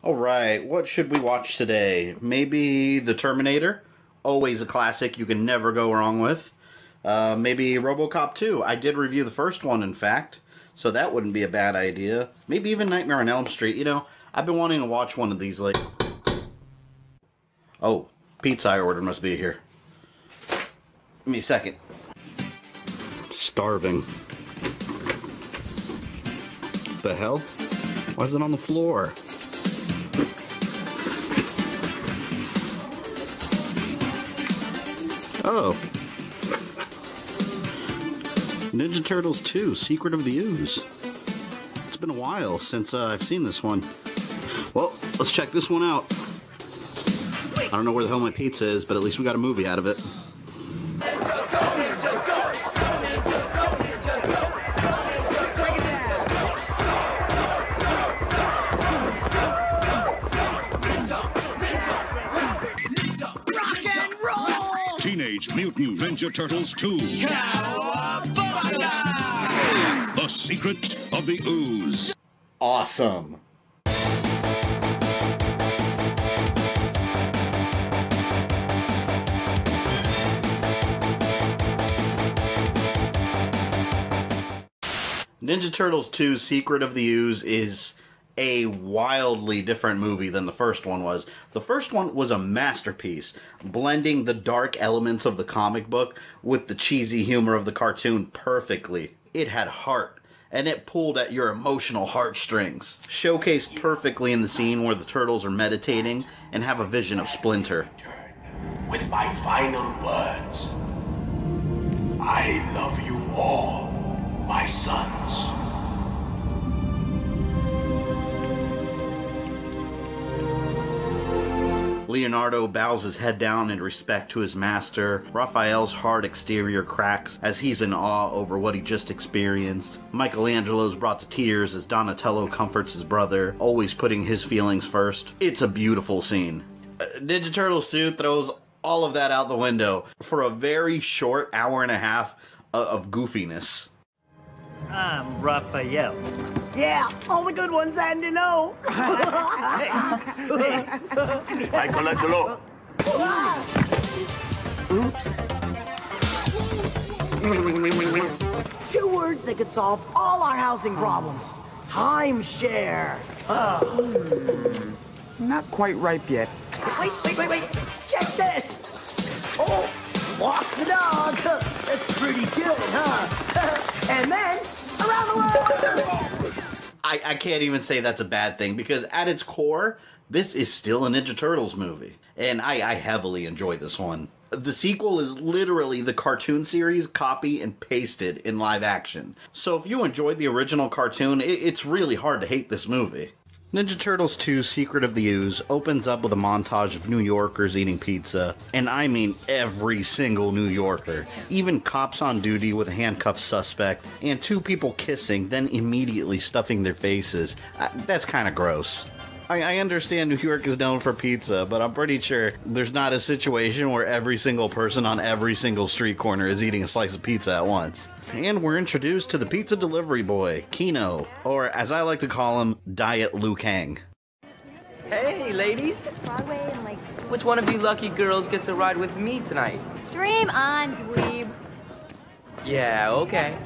Alright, what should we watch today? Maybe The Terminator? Always a classic you can never go wrong with. Maybe RoboCop 2. I did review the first one, in fact, so that wouldn't be a bad idea. Maybe even Nightmare on Elm Street. You know, I've been wanting to watch one of these lately. Oh, pizza I ordered must be here. Give me a second. Starving. The hell? Why is it on the floor? Oh. Ninja Turtles 2, Secret of the Ooze. It's been a while since I've seen this one. Well, let's check this one out. I don't know where the hell my pizza is, but at least we got a movie out of it. Teenage Mutant Ninja Turtles 2. The Secret of the Ooze. Awesome. Ninja Turtles 2 Secret of the Ooze is a wildly different movie than the first one was. The first one was a masterpiece, blending the dark elements of the comic book with the cheesy humor of the cartoon perfectly. It had heart, and it pulled at your emotional heartstrings. Showcased perfectly in the scene where the turtles are meditating and have a vision of Splinter. With my final words, I love you all, my sons. Leonardo bows his head down in respect to his master. Raphael's hard exterior cracks as he's in awe over what he just experienced. Michelangelo's brought to tears as Donatello comforts his brother, always putting his feelings first. It's a beautiful scene. Ninja Turtles 2 throws all of that out the window for a very short hour and a half of goofiness. I'm Raphael. Yeah, all the good ones and to know. Michelangelo. Oops. 2 words that could solve all our housing problems. Timeshare. Not quite ripe yet. Wait. Check this. Oh, walk the dog. That's pretty good, huh? And then, around the world. I can't even say that's a bad thing, because at its core, this is still a Ninja Turtles movie. And I heavily enjoy this one. The sequel is literally the cartoon series copy and pasted in live action. So if you enjoyed the original cartoon, it's really hard to hate this movie. Ninja Turtles 2 Secret of the Ooze opens up with a montage of New Yorkers eating pizza, and I mean every single New Yorker. Even cops on duty with a handcuffed suspect, and 2 people kissing, then immediately stuffing their faces. That's kind of gross. I understand New York is known for pizza, but I'm pretty sure there's not a situation where every single person on every single street corner is eating a slice of pizza at once. And we're introduced to the pizza delivery boy, Kino, or as I like to call him, Diet Liu Kang. Hey, ladies. Which one of you lucky girls gets a ride with me tonight? Dream on, dweeb. Yeah, okay.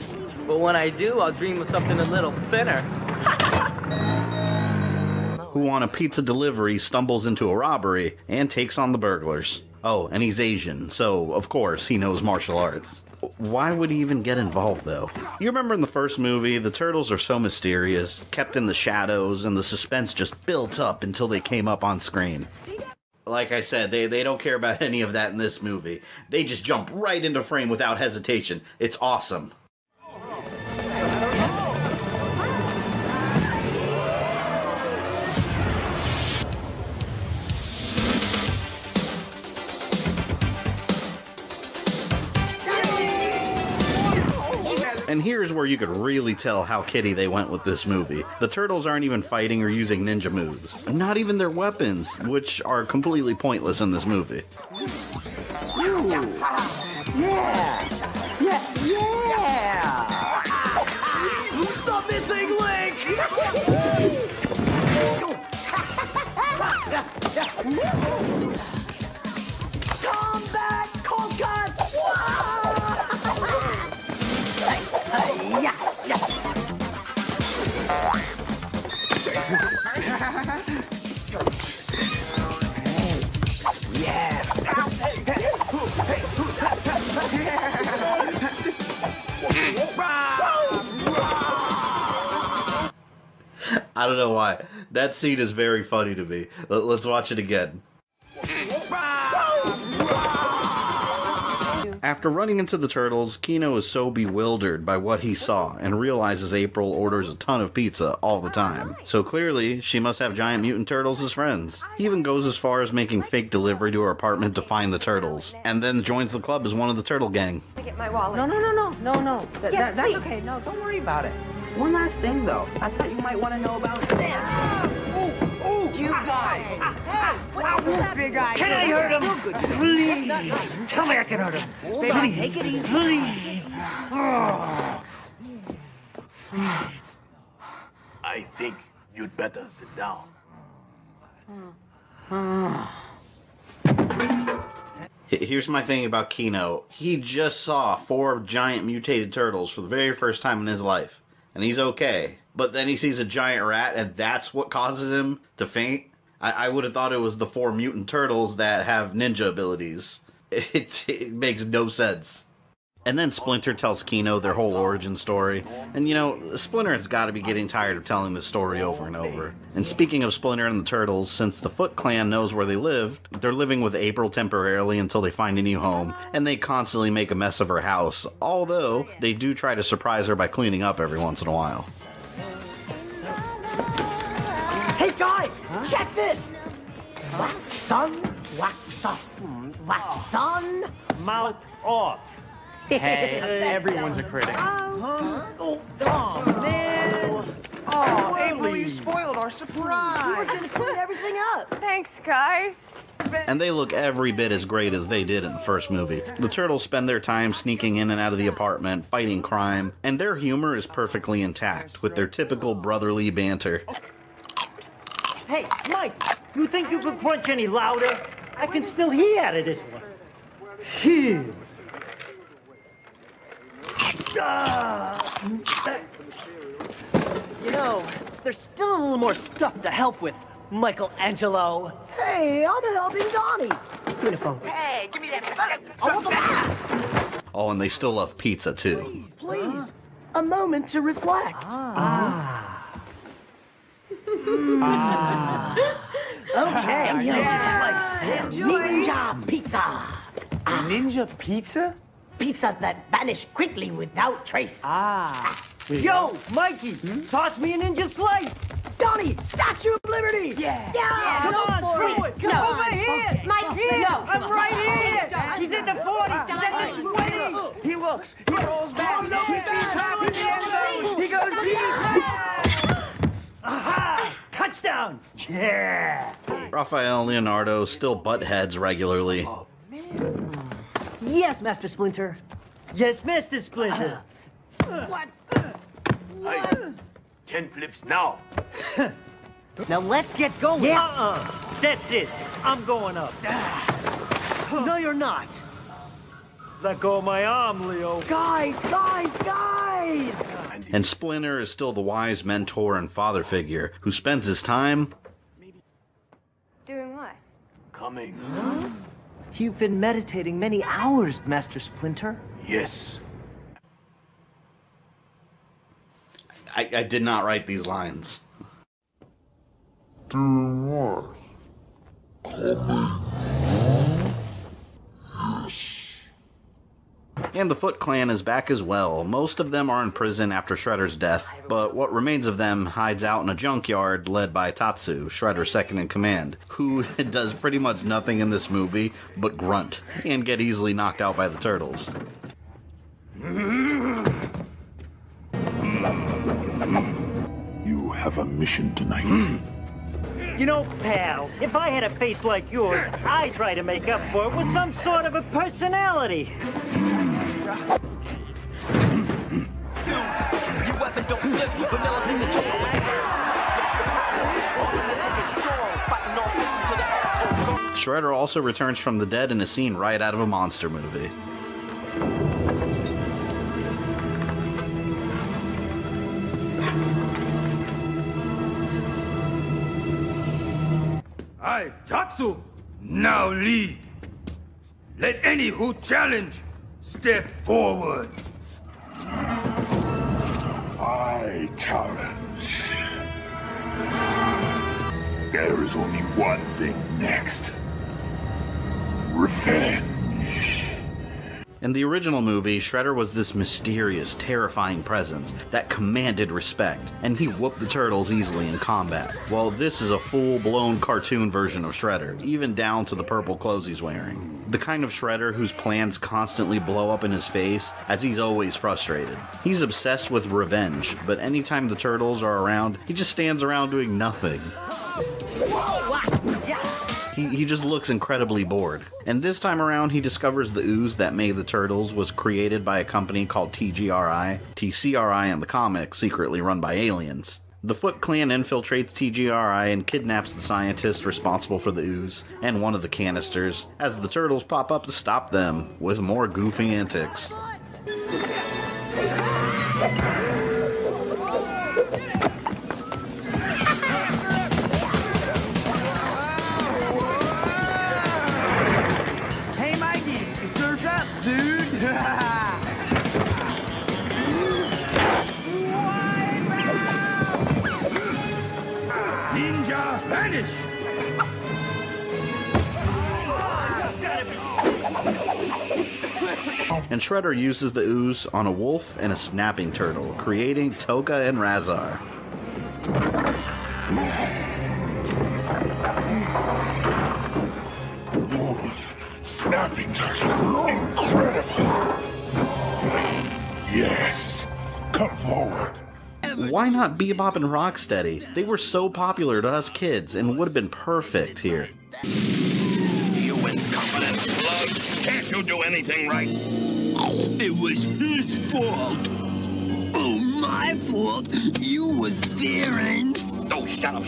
But when I do, I'll dream of something a little thinner. Who on a pizza delivery stumbles into a robbery and takes on the burglars. Oh, and he's Asian, so of course he knows martial arts. Why would he even get involved, though? You remember in the first movie, the turtles are so mysterious, kept in the shadows, and the suspense just built up until they came up on screen. Like I said, they don't care about any of that in this movie. They just jump right into frame without hesitation. It's awesome. And here's where you could really tell how kiddie they went with this movie. The turtles aren't even fighting or using ninja moves. Not even their weapons, which are completely pointless in this movie. Ooh. Yeah! The missing link! I don't know why. That scene is very funny to me. Let's watch it again. After running into the turtles, Kino is so bewildered by what he saw and realizes April orders a ton of pizza all the time. So clearly, she must have giant mutant turtles as friends. He even goes as far as making fake delivery to her apartment to find the turtles, and then joins the club as one of the turtle gang. Get my wallet. No. That's okay. No, don't worry about it. One last thing, though. I thought you might want to know about this. Oh, you guys. Hey, what's that? Big eye. Can I hurt him? Please. Tell me I can hurt him. Stay back. Take it easy. Please. I think you'd better sit down. Here's my thing about Kino. He just saw 4 giant mutated turtles for the very first time in his life, and he's okay. But then he sees a giant rat, and that's what causes him to faint. I would have thought it was the 4 mutant turtles that have ninja abilities. It makes no sense. And then Splinter tells Kino their whole origin story. And you know, Splinter has got to be getting tired of telling this story over and over. And speaking of Splinter and the Turtles, since the Foot Clan knows where they lived, they're living with April temporarily until they find a new home. And they constantly make a mess of her house, although they do try to surprise her by cleaning up every once in a while. Hey guys, check this! Wax on, wax off, wax on. Mouth off. Hey, everyone's a critic. Oh, man! Oh, April, you spoiled our surprise. We were gonna clean everything up. Thanks, guys. And they look every bit as great as they did in the first movie. The turtles spend their time sneaking in and out of the apartment, fighting crime, and their humor is perfectly intact, with their typical brotherly banter. Hey, Mike, you think you could crunch any louder? I can still hear out of this one. Phew. You know, there's still a little more stuff to help with, Michelangelo. Hey, I'm helping Donnie. Give me the phone. Hey, give me that. Oh, and they still love pizza, too. Please, a moment to reflect. Okay, Ninja pizza. Ninja pizza? Pizza that vanished quickly without trace. Yo, Mikey, toss me a ninja slice. Donnie, Statue of Liberty. Yeah, Come go on, for throw it. it. Come No. over here. Okay. Mike, Here. no. I'm right here. Don't. He's in the 40s. He's at the 20s. He looks. He rolls back. Oh, no, He he's sees back. her in the end zone. He goes deep. Aha! Touchdown. Yeah. Raphael and Leonardo still butt heads regularly. Yes, Master Splinter. Yes, Mr. Splinter. What? Hey, 10 flips now. Now let's get going. Yeah. That's it. I'm going up. No, you're not. Let go of my arm, Leo. Guys! And Splinter is still the wise mentor and father figure who spends his time Doing what? Coming. You've been meditating many hours, Master Splinter. Yes. I did not write these lines. And the Foot Clan is back as well. Most of them are in prison after Shredder's death, but what remains of them hides out in a junkyard led by Tatsu, Shredder's second in command, who does pretty much nothing in this movie but grunt and get easily knocked out by the turtles. You have a mission tonight. You know, pal, if I had a face like yours, I'd try to make up for it with some sort of a personality. Shredder also returns from the dead in a scene right out of a monster movie. I, Tatsu, now lead. Let any who challenge step forward. I challenge. There is only one thing next. Revenge. In the original movie, Shredder was this mysterious, terrifying presence that commanded respect, and he whooped the turtles easily in combat. Well, this is a full-blown cartoon version of Shredder, even down to the purple clothes he's wearing. The kind of Shredder whose plans constantly blow up in his face, as he's always frustrated. He's obsessed with revenge, but anytime the turtles are around, he just stands around doing nothing. He just looks incredibly bored. And this time around, he discovers the ooze that made the turtles was created by a company called TGRI. TCRI in the comics, secretly run by aliens. The Foot Clan infiltrates TGRI and kidnaps the scientist responsible for the ooze and one of the canisters, as the turtles pop up to stop them with more goofy antics. Ninja vanish! And Shredder uses the ooze on a wolf and a snapping turtle, creating Toka and Razar. Wolf, snapping turtle, incredible. Yes, come forward. Why not Bebop and Rocksteady? They were so popular to us kids and would have been perfect here. You incompetent slugs! Can't you do anything right? It was his fault. Oh, my fault? You was staring. Oh, shut up,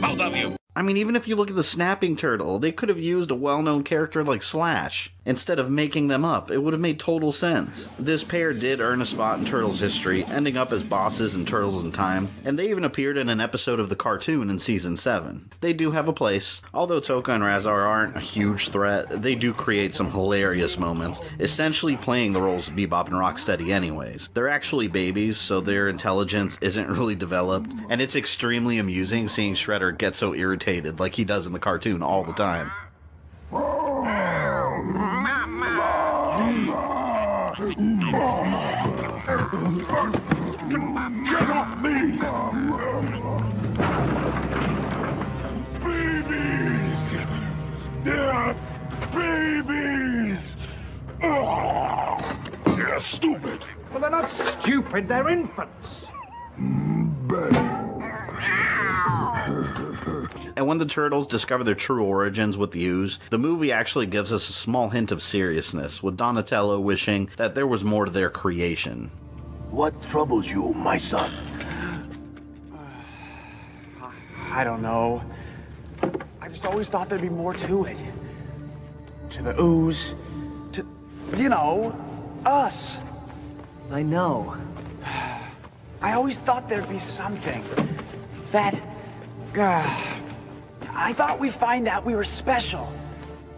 both of you! I mean, even if you look at the snapping turtle, they could have used a well-known character like Slash. Instead of making them up, it would have made total sense. This pair did earn a spot in Turtles history, ending up as bosses in Turtles in Time, and they even appeared in an episode of the cartoon in Season 7. They do have a place. Although Toka and Razar aren't a huge threat, they do create some hilarious moments, essentially playing the roles of Bebop and Rocksteady anyways. They're actually babies, so their intelligence isn't really developed, and it's extremely amusing seeing Shredder get so irritated like he does in the cartoon all the time. Get off me! Babies! They're babies! Oh, they're stupid! Well, they're not stupid, they're infants. And when the turtles discover their true origins with the ooze, the movie actually gives us a small hint of seriousness, with Donatello wishing that there was more to their creation. What troubles you, my son? I don't know. I just always thought there'd be more to it. To the ooze. To, you know, us. I know. I always thought there'd be something. That... I thought we'd find out we were special.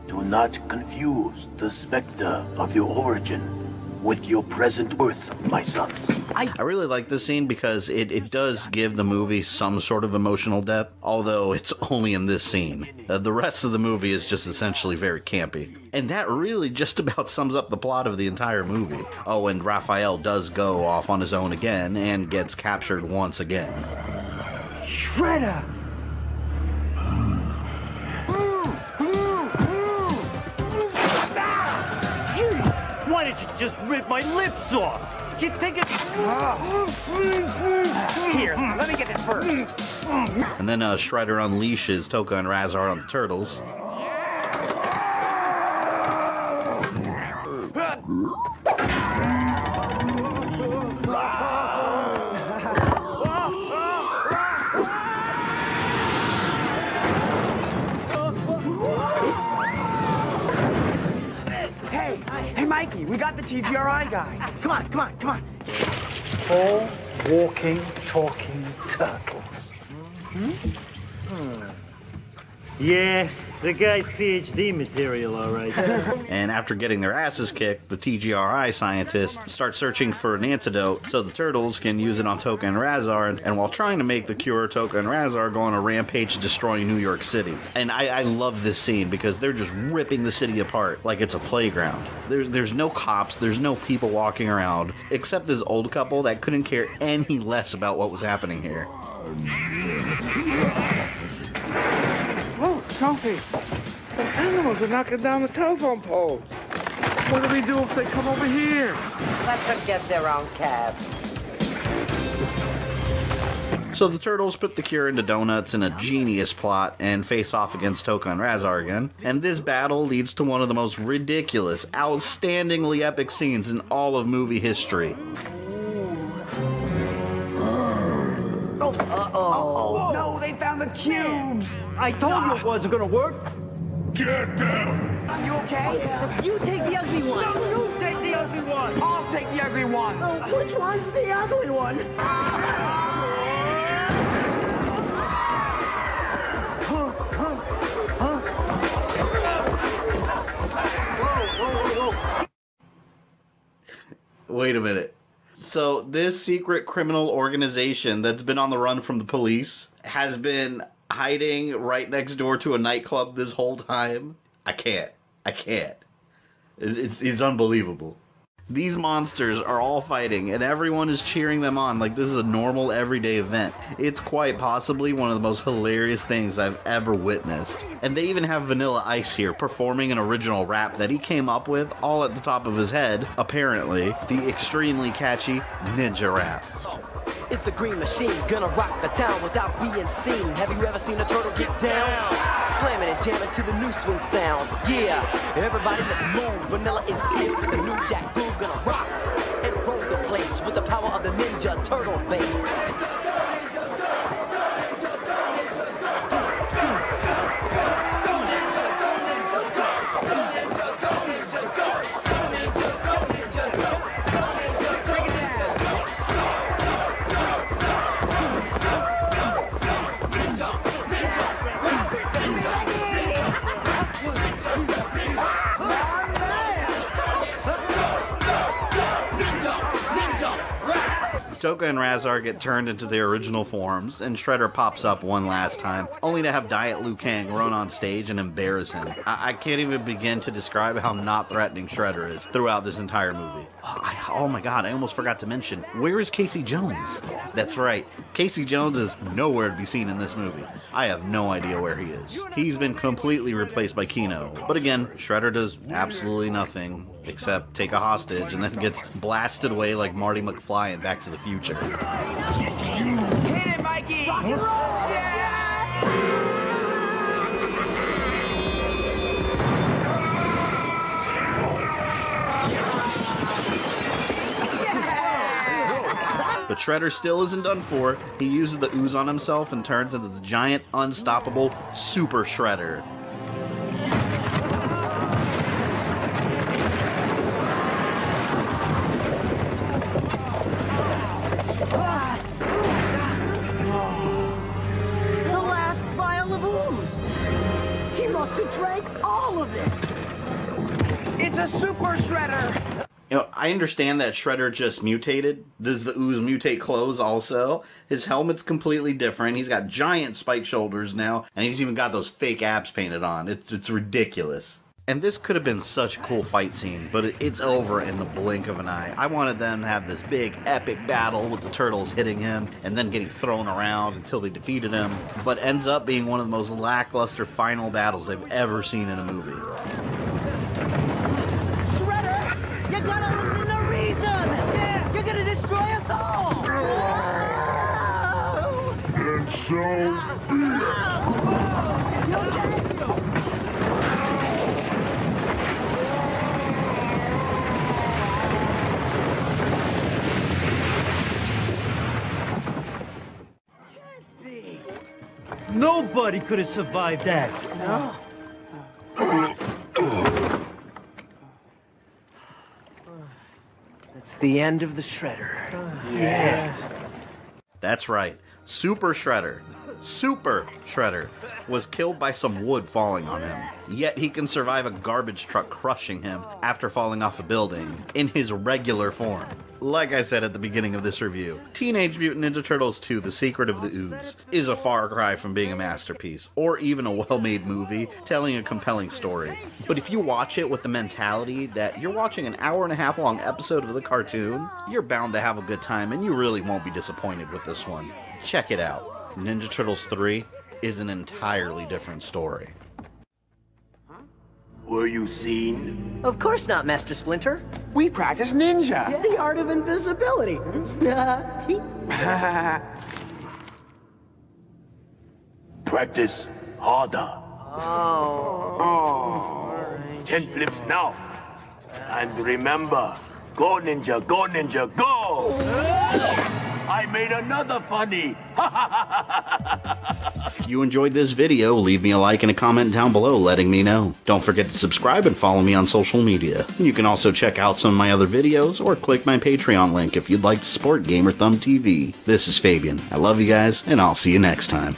Do not confuse the specter of your origin with your present worth, my sons. I really like this scene because it does give the movie some sort of emotional depth, although it's only in this scene. The rest of the movie is just essentially very campy. And that really just about sums up the plot of the entire movie. Oh, and Raphael does go off on his own again and gets captured once again. Shredder! Why did you just rip my lips off? You think it's... Here, let me get this first. And then Shredder unleashes Toka and Razar on the turtles. Hey, Mikey, we got the TGRI guy. Come on, come on, come on. 4 walking, talking turtles. Yeah, the guy's PhD material, all right. And after getting their asses kicked, the TGRI scientists start searching for an antidote so the turtles can use it on Toka and Razar, and while trying to make the cure, Toka and Razar go on a rampage destroying New York City. And I love this scene because they're just ripping the city apart like it's a playground. There's no cops, there's no people walking around, except this old couple that couldn't care any less about what was happening here. Look, Sophie, some animals are knocking down the telephone poles. What do we do if they come over here? Let them get their own cab. So the turtles put the cure into donuts in a genius plot and face off against Toka and Razar again. And this battle leads to one of the most ridiculous, outstandingly epic scenes in all of movie history. Uh-oh. No, they found the cubes. I told you it wasn't gonna work. Get down! Are you okay? You take the ugly one. No, you take the ugly one. I'll take the ugly one. Which one's the ugly one? Wait a minute. So this secret criminal organization that's been on the run from the police has been hiding right next door to a nightclub this whole time? I can't. It's unbelievable. These monsters are all fighting and everyone is cheering them on like this is a normal everyday event. It's quite possibly one of the most hilarious things I've ever witnessed. And they even have Vanilla Ice here performing an original rap that he came up with all at the top of his head, apparently. The extremely catchy ninja rap. It's the green machine, gonna rock the town without being seen. Have you ever seen a turtle get down? Slamming and jamming to the new swing sound. Yeah, everybody let's move. Vanilla is in with the new jack groove. Gonna rock and roll the place with the power of the Ninja Turtle bass. Toka and Razar get turned into their original forms, and Shredder pops up one last time, only to have Diet Liu Kang run on stage and embarrass him. I can't even begin to describe how not threatening Shredder is throughout this entire movie. Oh my god, I almost forgot to mention, where is Casey Jones? That's right, Casey Jones is nowhere to be seen in this movie. I have no idea where he is. He's been completely replaced by Keno. But again, Shredder does absolutely nothing except take a hostage and then gets blasted away like Marty McFly in Back to the Future. Hit it, Mikey! Rock and roll! But Shredder still isn't done for. He uses the ooze on himself and turns into the giant, unstoppable Super Shredder. The last vial of ooze. He must have drank all of it. It's a Super Shredder! You know, I understand that Shredder just mutated. Does the ooze mutate clothes also? His helmet's completely different. He's got giant spike shoulders now, and he's even got those fake abs painted on. It's ridiculous. And this could have been such a cool fight scene, but it's over in the blink of an eye. I wanted them to have this big, epic battle with the turtles hitting him and then getting thrown around until they defeated him, but ends up being one of the most lackluster final battles I've ever seen in a movie. Shredder, you gotta listen to reason. Yeah. You're gonna destroy us all. And so be Nobody could have survived that. No. That's the end of the Shredder. That's right. Super Shredder was killed by some wood falling on him. Yet he can survive a garbage truck crushing him after falling off a building in his regular form. Like I said at the beginning of this review, Teenage Mutant Ninja Turtles 2: The Secret of the Ooze is a far cry from being a masterpiece, or even a well-made movie telling a compelling story. But if you watch it with the mentality that you're watching an hour-and-a-half long episode of the cartoon, you're bound to have a good time and you really won't be disappointed with this one. Check it out. Ninja Turtles 3 is an entirely different story. Were you seen? Of course not, Master Splinter. We practice ninja. The art of invisibility. Practice harder. Oh. 10 flips now. And remember, go ninja, go ninja, go! I made another funny. If you enjoyed this video, leave me a like and a comment down below letting me know. Don't forget to subscribe and follow me on social media. You can also check out some of my other videos or click my Patreon link if you'd like to support GamerThumbTV. This is Fabian. I love you guys, and I'll see you next time.